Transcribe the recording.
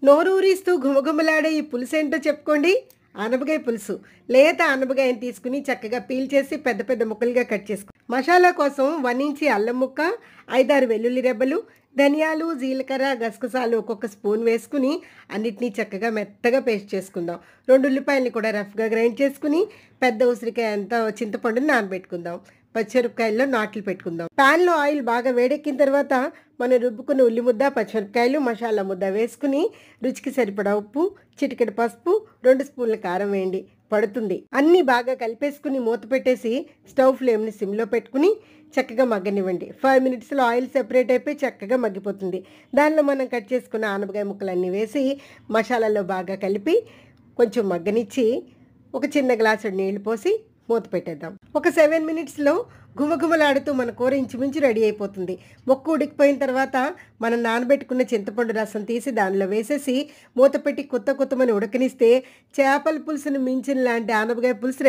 నోరూరిస్తూ ఘుమఘుమలాడే ఈ పులుసేంటో చెప్పుకోండి. ఆనపకాయ పులుసు. లేత ఆనపకాయని తీసుకుని చక్కగా పీల్ చేసి పెద్ద పెద్ద ముక్కలుగా కట్ చేసుకో. మసాలా కోసం 1 ఇంచి అల్లం ముక్క, 5-6 వెల్లుల్లి రెబ్బలు, ధనియాలు, జీలకర్ర, గసగసాలు ఒక్కొక్క స్పూన్ వేసుకుని అన్నిటినీ చక్కగా మెత్తగా పేస్ట్ చేసుకుందాం. 2 ఉల్లిపాయలని కూడా రఫ్గా గ్రైండ్ చేసుకుని పెద్ద ఉసిరికాయ అంతా చింతపండుని నానబెట్టుకుందాం. పచ్చిమిరపకాయల్లో నాట్లు పెట్టుకుందాం. ప్యాన్లో ఆయిల్ బాగా వేడెక్కిన తర్వాత మనం రుబ్బుకున్న ఉల్లి ముద్ద, పచ్చిమిరపకాయలు, మసాలా ముద్ద వేసుకుని రుచికి సరిపడా ఉప్పు, చిటికెడు పసుపు, 2 స్పూన్ల కారం వేయండి. పడుతుంది. అన్నీ బాగా కలిపేసుకుని మూత పెట్టేసి స్టవ్ ఫ్లేమ్ని సిమ్లో పెట్టుకుని చక్కగా మగ్గనివ్వండి. 5 మినిట్స్లో ఆయిల్ సెపరేట్ అయిపోయి చక్కగా మగ్గిపోతుంది. దానిలో మనం కట్ చేసుకున్న ఆనపకాయ ముక్కలన్నీ వేసి మసాలాలో బాగా కలిపి కొంచెం మగ్గనిచ్చి ఒక చిన్న గ్లాసు నీళ్లు పోసి మూత పెట్టేద్దాం. ఒక 7 మినిట్స్లో ఘుమఘుమలాడుతూ మన కూర ఇంచుమించు రెడీ అయిపోతుంది. మొక్క ఉడికిపోయిన తర్వాత మనం నానబెట్టుకున్న చింతపండు రసం తీసి దానిలో వేసేసి మూత పెట్టి కొత్తమని ఉడకనిస్తే చేపల పులుసును మించిన లాంటి ఆనపకాయ పులుసు రెడీ.